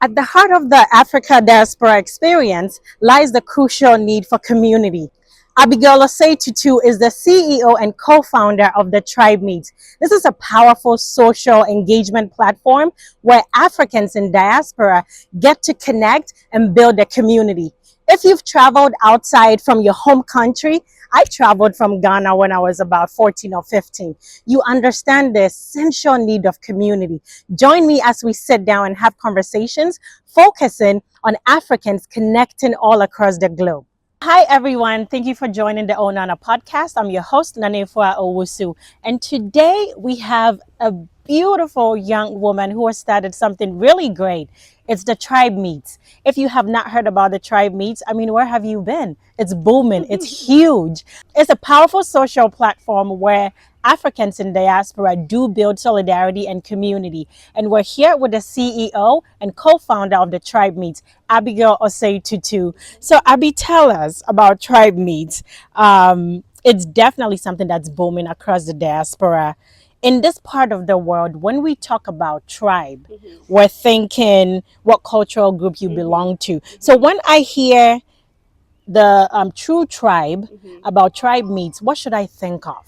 At the heart of the Africa diaspora experience lies the crucial need for community. Abigail Osei-Tutu is the CEO and co-founder of the Tribe Meets. This is a powerful social engagement platform where Africans in diaspora get to connect and build a community. If you've traveled outside from your home country, I traveled from Ghana when I was about 14 or 15. You understand the essential need of community. Join me as we sit down and have conversations focusing on Africans connecting all across the globe. Hi, everyone. Thank you for joining the Ohh Nana podcast. I'm your host, Nanefua Owusu. And today we have a beautiful young woman who has started something really great. It's the Tribe Meets. If you have not heard about the Tribe Meets, I mean, where have you been? It's booming. It's huge. It's a powerful social platform where Africans in diaspora do build solidarity and community. And we're here with the CEO and co-founder of the Tribe Meets, Abigail Osei-Tutu. So Abby, tell us about Tribe Meets. It's definitely something that's booming across the diaspora. In this part of the world, when we talk about tribe, we're thinking what cultural group you belong to. So when I hear the true tribe about Tribe Meets, what should I think of?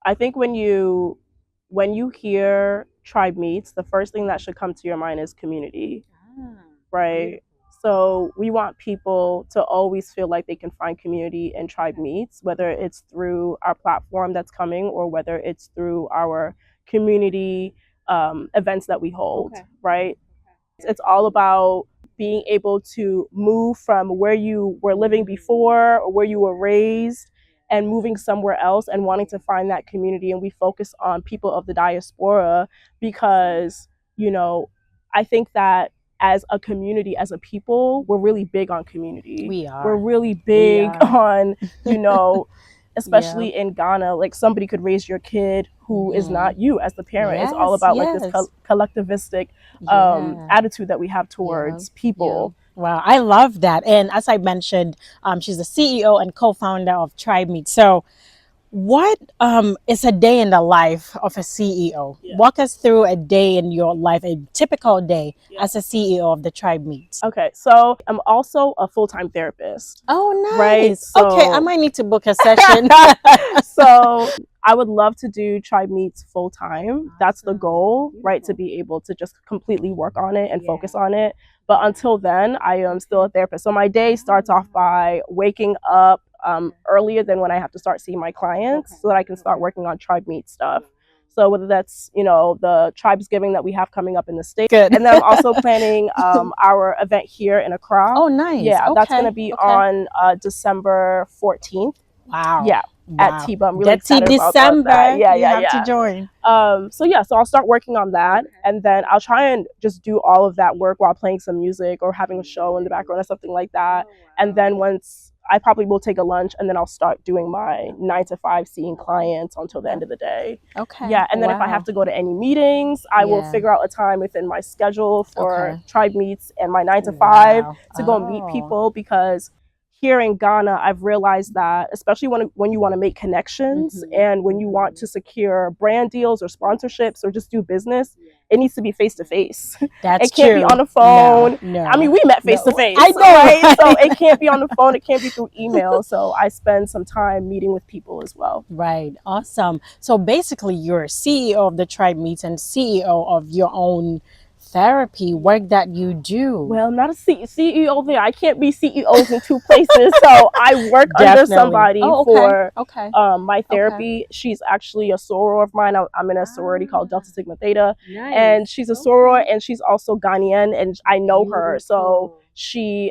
I think when you hear tribe meets, the first thing that should come to your mind is community, right? So we want people to always feel like they can find community in tribe meets, whether it's through our platform that's coming or whether it's through our community events that we hold, right? It's all about being able to move from where you were living before or where you were raised and moving somewhere else and wanting to find that community. And we focus on people of the diaspora because, I think that as a community, as a people, we're really big on community. We are. We're really big on, Yeah. especially in Ghana, like somebody could raise your kid who is not you as the parent. It's all Yes, about like this yes. collectivistic Yeah. attitude that we have towards people. Wow, I love that. And as I mentioned, she's the CEO and co-founder of Tribe Meet. So what is a day in the life of a CEO? Yeah. Walk us through a day in your life, a typical day as a CEO of the Tribe Meets. Okay, so I'm also a full-time therapist. Oh, nice. Right, Okay, I so- might need to book a session. So I would love to do Tribe Meets full time. That's the goal, right? To be able to just completely work on it and focus on it. But until then, I am still a therapist. So my day starts off by waking up earlier than when I have to start seeing my clients so that I can start working on Tribe Meet stuff. So whether that's, the Tribes Giving that we have coming up in the state. Good. And then I'm also planning our event here in Accra. Oh, nice. Yeah, that's Okay, going to be okay. on December 14th. Wow. Yeah, at TIBA. I'm really Get to excited about December. that. Yeah, you have to join. So I'll start working on that, and then I'll try and just do all of that work while playing some music or having a show in the background or something like that. And then once I probably will take a lunch, and then I'll start doing my 9 to 5 seeing clients until the end of the day. Okay. Yeah, and then if I have to go to any meetings, I will Yeah. figure out a time within my schedule for Okay. Tribe Meets and my 9 to 5 Wow. to go meet people, because here in Ghana, I've realized that, especially when you want to make connections and when you want to secure brand deals or sponsorships or just do business, it needs to be face to face. That's It can't true. be on the phone. No. I mean, we met face to face. I know, right? So right? it can't be on the phone. It can't be through email. So I spend some time meeting with people as well. Right. Awesome. So basically, you're CEO of the Tribe Meets and CEO of your own therapy work that you do. Well, I'm not a CEO there. I can't be CEOs in two places. So I work under Definitely. somebody Oh, okay. for Okay. my therapy. She's actually a soror of mine. I'm in a sorority called Delta Sigma Theta. And she's a soror, and she's also Ghanaian, and I know her. So she,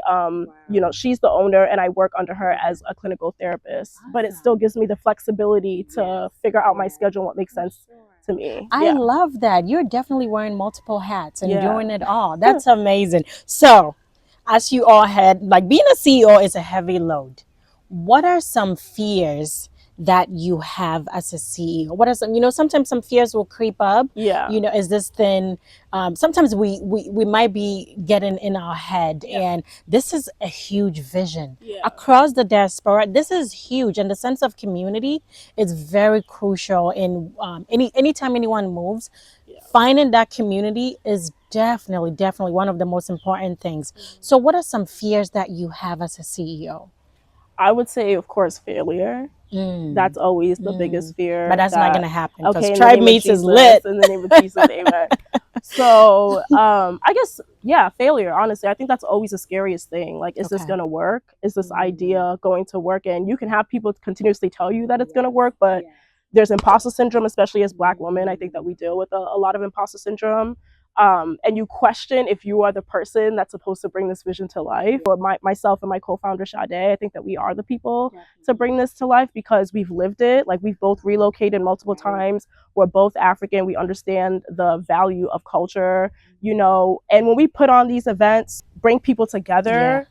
she's the owner, and I work under her as a clinical therapist. But it still gives me the flexibility to figure out my schedule and what makes sense to me. I love that. You're definitely wearing multiple hats and Yeah. doing it all. That's amazing. So, as you all had, like being a CEO is a heavy load. What are some fears that you have as a CEO? What are some, sometimes some fears will creep up. Yeah. Is this thing, sometimes we might be getting in our head, and this is a huge vision. Across the diaspora, this is huge. And the sense of community is very crucial in anytime anyone moves. Finding that community is Definitely, definitely one of the most important things. So what are some fears that you have as a CEO? I would say, of course, failure. Mm, That's always the biggest mm. But fear. that's not going That to happen because okay, in the Tribe name of Meets is Jesus, lit. in the name of Jesus, amen. So I guess, yeah, failure, honestly, I think that's always the scariest thing. Like, is this Okay. going to work? Is this idea going to work? And you can have people continuously tell you that it's going to work, but there's imposter syndrome, especially as Black women. I think that we deal with a lot of imposter syndrome. And you question if you are the person that's supposed to bring this vision to life. Or myself and my co-founder Sade, I think that we are the people to bring this to life because we've lived it. Like, we've both relocated multiple times. We're both African. We understand the value of culture, you know. And when we put on these events, bring people Yeah. together,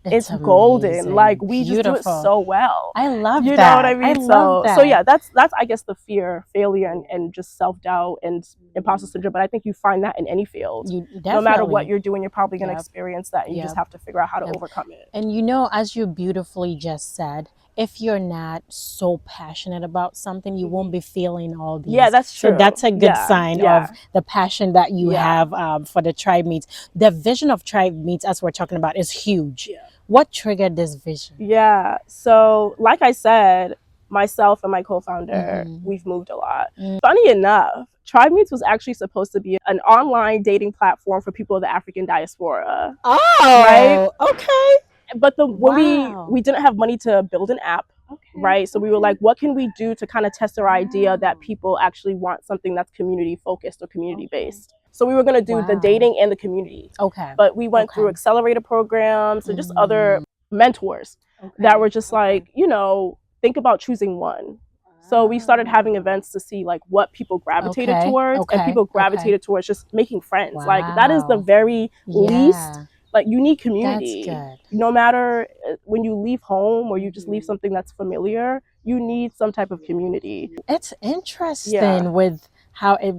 it's golden. amazing. Like, we just do it Beautiful. so well. I love You know what I that. I mean? love So that. yeah, that's I guess the fear, failure, and just self-doubt and imposter syndrome. But I think you find that in any field. You No matter what definitely. you're doing, you're probably gonna Yep. experience that, and you just Yep. have to figure out how to Yep. overcome it. And you know, as you beautifully just said, if you're not so passionate about something, you won't be feeling all these. Yeah, that's true. So that's a good Yeah, sign yeah. of the passion that you Yeah. have for the Tribe Meets. The vision of Tribe Meets, as we're talking about, is huge. Yeah. What triggered this vision? Yeah. So, like I said, myself and my co-founder, we've moved a lot. Funny enough, Tribe Meets was actually supposed to be an online dating platform for people of the African diaspora. Oh, right? okay. But when Wow. we didn't have money to build an app, right? So we were like, what can we do to kind of test our idea that people actually want something that's community focused or community based? So we were going to do the Wow. dating and the community. Okay. But we went through accelerator programs and just other mentors that were just like, you know, think about choosing one. So we started having events to see like what people gravitated towards, and people gravitated towards just making friends. Wow. Like, that is the very least, like, you need community. That's good. No matter when you leave home or you just leave something that's familiar, you need some type of community. It's interesting with how it,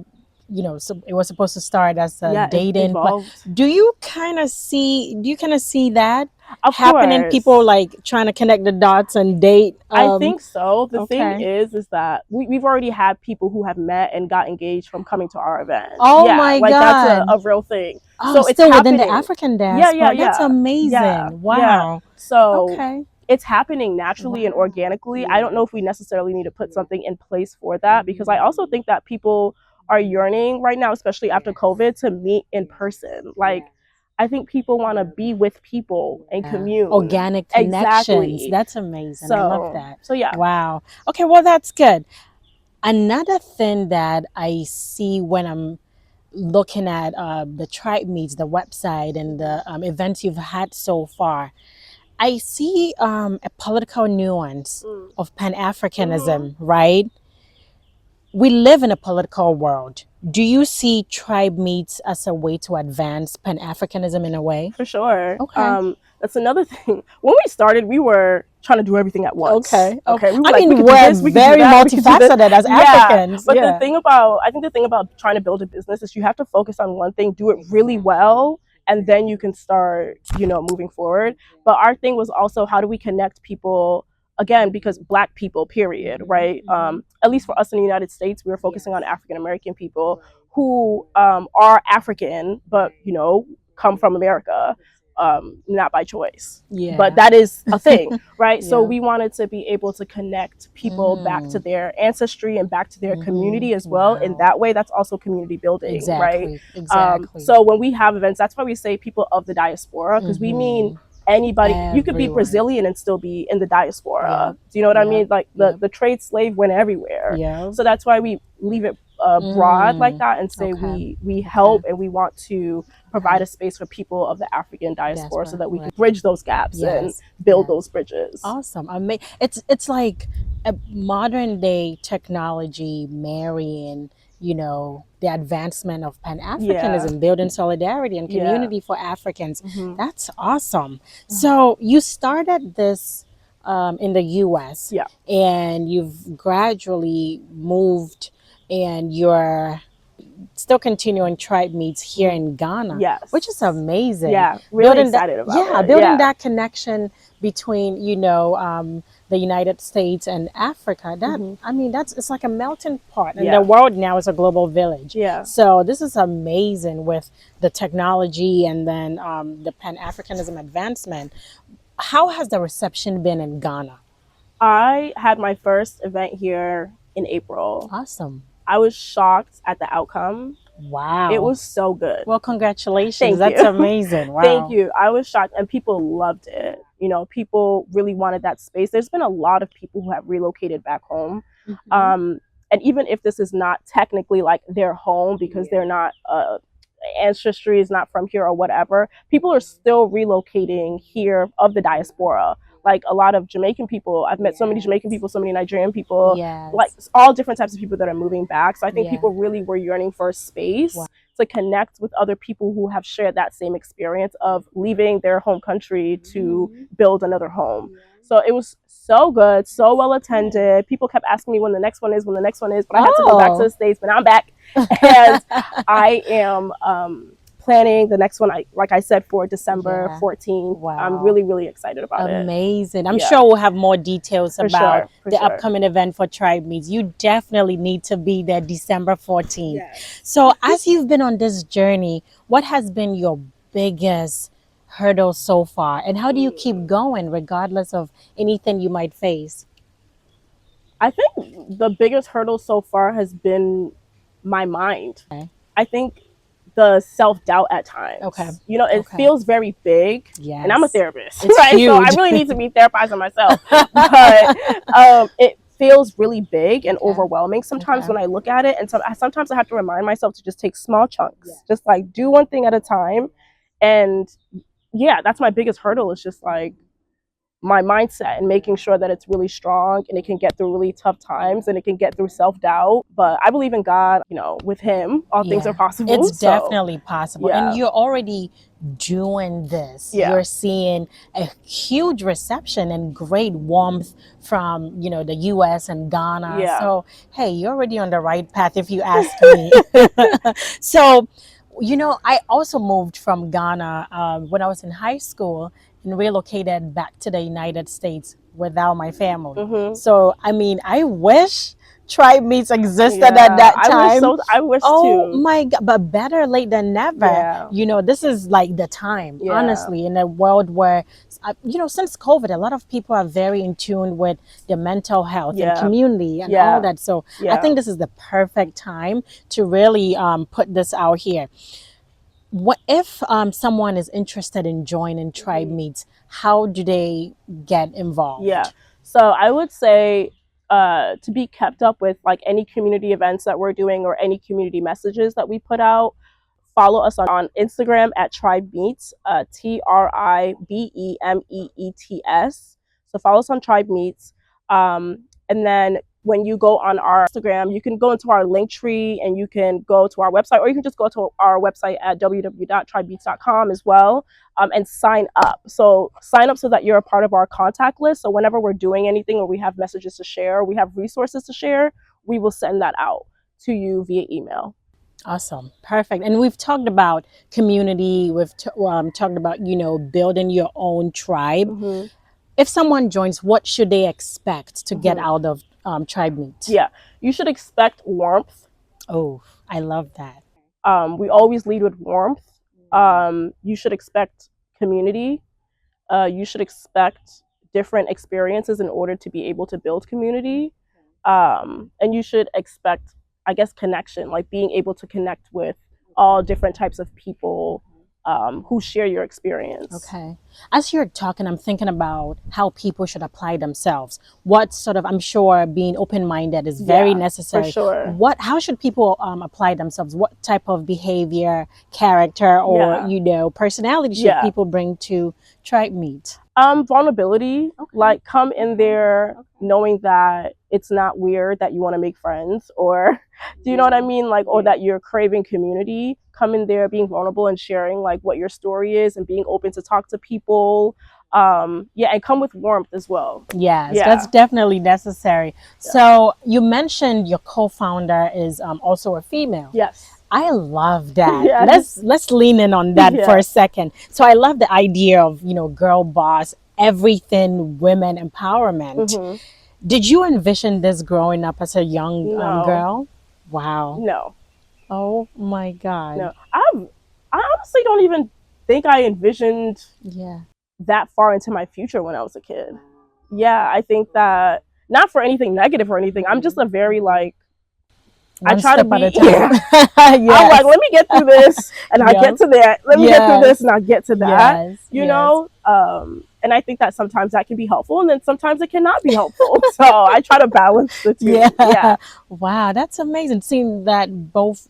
you know, so it was supposed to start as a dating, but do you kind of see that happening? People like trying to connect the dots and date. I think so. The thing is that we've already had people who have met and got engaged from coming to our event. Oh my God, that's a real thing. Oh, so it's still happening within the African diaspora. That's amazing. Wow. So it's happening naturally and organically. I don't know if we necessarily need to put something in place for that, because I also think that people are yearning right now, especially after COVID, to meet in person. Like, I think people want to be with people and commune. Organic connections. Exactly. That's amazing. I love that. So yeah. Wow. Okay, well, that's good. Another thing that I see when I'm looking at the Tribe Meets, the website, and the events you've had so far, I see a political nuance of Pan Africanism, right? We live in a political world. Do you see Tribe Meets as a way to advance Pan Africanism in a way? For sure. Okay. That's another thing. When we started, we were trying to do everything at once. Okay. We were I like, mean, we could do we're this, we could very do that, we could do this. multifaceted as Africans. But I think the thing about trying to build a business is you have to focus on one thing, do it really well, and then you can start, you know, moving forward. But our thing was also, how do we connect people, again, because Black people, period, right? At least for us in the United States, we were focusing on African American people who are African, but, you know, come from America, not by choice. But that is a thing, right? So we wanted to be able to connect people back to their ancestry and back to their community as well. In that way, that's also community building, right? Exactly. So when we have events, that's why we say people of the diaspora, because we mean anybody. You could be Brazilian and still be in the diaspora. Do you know what I mean? Like, the trade slave went everywhere. So that's why we leave it broad like that, and say we help and we want to provide a space for people of the African diaspora, so that we can bridge those gaps and build those bridges. Awesome. It's like a modern day technology marrying, you know, the advancement of Pan-Africanism, building solidarity and community for Africans. That's awesome. So you started this in the US, and you've gradually moved, and you're still continuing Tribe Meets here in Ghana, which is amazing. Really excited about it. Building that connection between, you know, the United States and Africa. That Mm-hmm. I mean, it's like a melting pot, and Yeah. the world now is a global village. Yeah. So this is amazing with the technology and then the Pan Africanism advancement. How has the reception been in Ghana? I had my first event here in April. Awesome. I was shocked at the outcome. Wow. It was so good. Well, congratulations. Thank That's you. amazing. Wow. Thank you. I was shocked, and people loved it. You know, people really wanted that space. There's been a lot of people who have relocated back home. Mhm. And even if this is not technically like their home because they're not ancestry is not from here or whatever, people are still relocating here of the diaspora. Like a lot of Jamaican people, I've met so many Jamaican people, so many Nigerian people, Yes. like all different types of people that are moving back. So I think Yeah. people really were yearning for a space Wow. to connect with other people who have shared that same experience of leaving their home country to build another home. So it was so good, so well attended. People kept asking me when the next one is, when the next one is, but I had to go back to the States, but now I'm back. And I am planning the next one, like I said, for December 14th. Wow. I'm really, really excited about it. Amazing. I'm Yeah. sure we'll have more details For about sure, for the sure. upcoming event for Tribe Meets. You definitely need to be there December 14th. Yes. So as you've been on this journey, what has been your biggest hurdle so far? And how do you keep going regardless of anything you might face? I think the biggest hurdle so far has been my mind. Okay. I think the self-doubt at times. Okay. You know, it Okay. feels very big. Yes. And I'm a therapist, It's right? So I huge. really need to be therapizing myself. But it feels really big and Okay. overwhelming sometimes Okay. when I look at it. And so sometimes I have to remind myself to just take small chunks, just like do one thing at a time. And yeah, that's my biggest hurdle, is just like my mindset and making sure that it's really strong and it can get through really tough times and it can get through self-doubt. But I believe in God. You know, with him all things are possible. It's definitely possible. Yeah. And you're already doing this. Yeah. You're seeing a huge reception and great warmth from, you know, the US and Ghana. Yeah. So hey, you're already on the right path if you ask me. So, you know, I also moved from Ghana when I was in high school and relocated back to the United States without my family. Mhm. So, I mean, I wish Tribe Meets existed Yeah, at that time. I wish Oh too. my God, but better late than never. Yeah. You know, this is like the time, Yeah. honestly, in a world where, you know, since COVID, a lot of people are very in tune with their mental health and Yeah. community and Yeah. all that. So Yeah. I think this is the perfect time to really put this out here. What if someone is interested in joining Tribe Meets? How do they get involved? Yeah. So I would say to be kept up with like any community events that we're doing or any community messages that we put out, follow us on Instagram at Tribe Meets, TRIBEMEETS. So follow us on Tribe Meets. And then when you go on our Instagram, you can go into our link tree and you can go to our website, or you can just go to our website at www.tribemeets.com as well, and sign up. So sign up so that you're a part of our contact list. So whenever we're doing anything or we have messages to share, we have resources to share, we will send that out to you via email. Awesome. Perfect. And we've talked about community. We've talked about, you know, building your own tribe. Mm-hmm. If someone joins, what should they expect to get out of Tribe Meet? Yeah, you should expect warmth. Oh, I love that. We always lead with warmth. You should expect community. You should expect different experiences in order to be able to build community. And you should expect, I guess, connection, like being able to connect with all different types of people who share your experience. Okay. As you're talking, I'm thinking about how people should apply themselves. What sort of, I'm sure being open-minded is very necessary. For sure. How should people apply themselves? What type of behavior, character, or, you know, personality should people bring to Tribe Meet? Vulnerability. Like come in there knowing that it's not weird that you want to make friends, or do you know what I mean? Like, or that you're craving community. Come in there being vulnerable and sharing like what your story is and being open to talk to people. And come with warmth as well. Yes, that's definitely necessary. So you mentioned your co-founder is also a female. Yes. I love that. Yes. Let's lean in on that for a second. So I love the idea of, you know, girl boss everything women empowerment. Hmm. Did you envision this growing up as a young No, girl? Wow. no, Oh my God. no. I honestly don't even think I envisioned Yeah. that far into my future when I was a kid. Yeah, I think that not for anything negative or anything. I'm just a very like I One try to step at a be time. yeah. I'm like, Yes. let me get through this and I'll Yep. get to that. Let me get through this Yes. and I'll get to that. Yes. You Yes. know? And I think that sometimes that can be helpful and then sometimes it cannot be helpful. So I try to balance the Yeah. two. Yeah. Wow, that's amazing. Seeing that both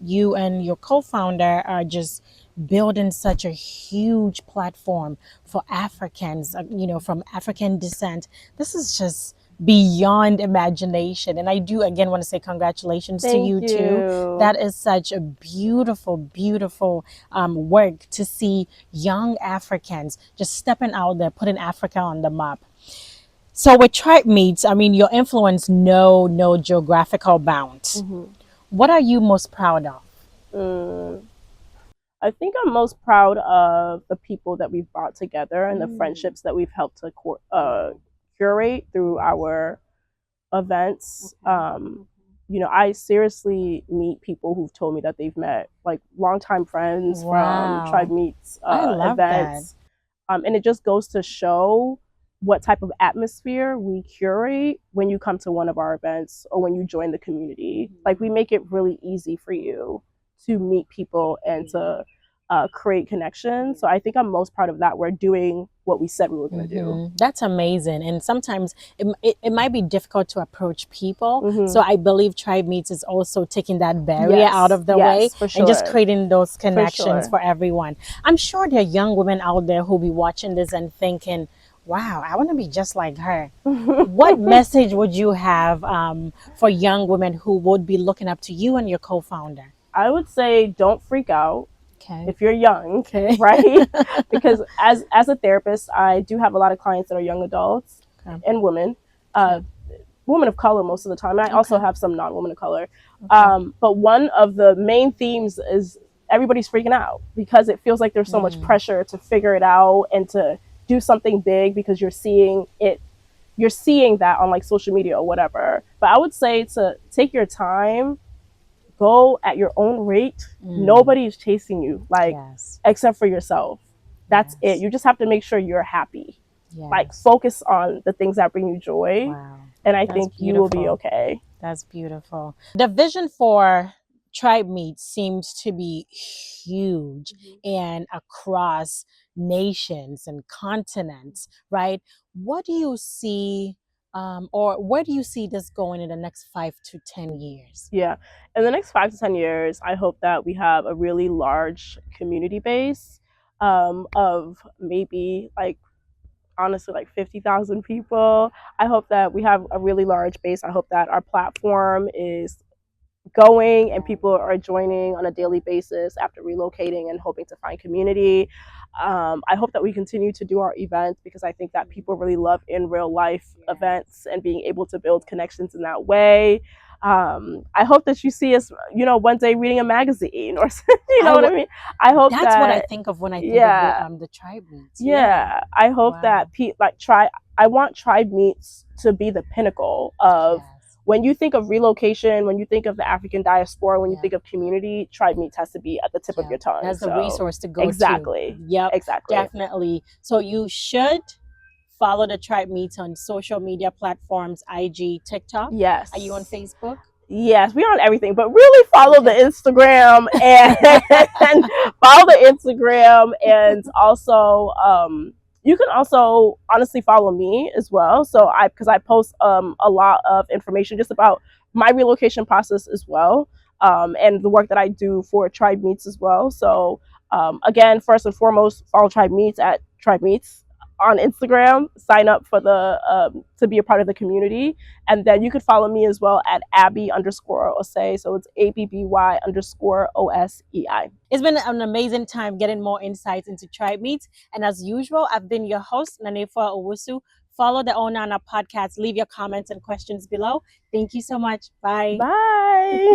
you and your co-founder are just building such a huge platform for Africans, from African descent. This is just beyond imagination. And I do again want to say congratulations to Thank you too. you. That is such a beautiful, beautiful work to see young Africans just stepping out there, putting Africa on the map. So with tribe meets, I mean, your influence know no geographical bounds. Hmm. What are you most proud of? Mm. I think I'm most proud of the people that we've brought together and the friendships that we've helped to curate through our events. I seriously meet people who've told me that they've met like longtime friends from Tribe Wow, Meets I love that. events. And it just goes to show what type of atmosphere we curate when you come to one of our events or when you join the community. Like we make it really easy for you to meet people and to create connections. So I think I'm most proud of that. We're doing what we said we were going to do. That's amazing. And sometimes it might be difficult to approach people. Mm-hmm. So I believe Tribe Meets is also taking that barrier out Yes, of the way yes, for and just sure. creating those For connections sure. for everyone. I'm sure there are young women out there who'll be watching this and thinking, wow, I want to be just like her. What message would you have for young women who would be looking up to you and your co-founder? I would say don't freak out Okay. if you're young, Okay. right? Because as a therapist, I do have a lot of clients that are young adults Okay. and women, uh, Okay. women of color most of the time. And I also Okay. have some non-women of color. Okay. But one of the main themes is everybody's freaking out because it feels like there's so much pressure to figure it out and to do something big because you're seeing that on like social media or whatever. But I would say to take your time, go at your own rate. Nobody is chasing you, like Yes. except for yourself. That's it. Yes. You just have to make sure you're happy. Like Yes. focus on the things that bring you joy, Wow. and I That's think you will be beautiful. okay. That's beautiful. The vision for Tribe Meet seems to be huge and across nations and continents, right? What do you see, or where do you see this going in the next 5 to 10 years? Yeah. In the next 5 to 10 years, I hope that we have a really large community base of maybe like honestly like 50,000 people. I hope that we have a really large base. I hope that our platform is going and people are joining on a daily basis after relocating and hoping to find community. I hope that we continue to do our events because I think that people really love in real life events and being able to build connections in that way. I hope that you see us, one day reading a magazine or you know I what I would. mean. I hope That's what I that think of when I think of yeah, the Tribe Meets. Yeah. yeah. I hope Wow. that like try. I want Tribe Meets to be the pinnacle of Yes. when you think of relocation, when you think of the African diaspora, when you Yeah. think of community, Tribe Meets has to be at the tip of Yeah. your tongue. That's the So resource to go to. exactly, Yep. exactly. Definitely. So you should follow the Tribe Meets on social media platforms, IG, TikTok. Yes. Are you on Facebook? Yes, we're on everything, but really follow the Okay. Instagram and follow the Instagram, and also you can also honestly follow me as well. So because I post a lot of information just about my relocation process as well, and the work that I do for Tribe Meets as well. So again, first and foremost, follow Tribe Meets at Tribe Meets on Instagram. Sign up for the to be a part of the community, and then you could follow me as well at Abby_Osei. So it's ABBY_OSEI. It's been an amazing time getting more insights into Tribe Meets. And as usual, I've been your host, Nanefa Owusu. Follow the Ohh Nana podcast. Leave your comments and questions below. Thank you so much. Bye. Bye.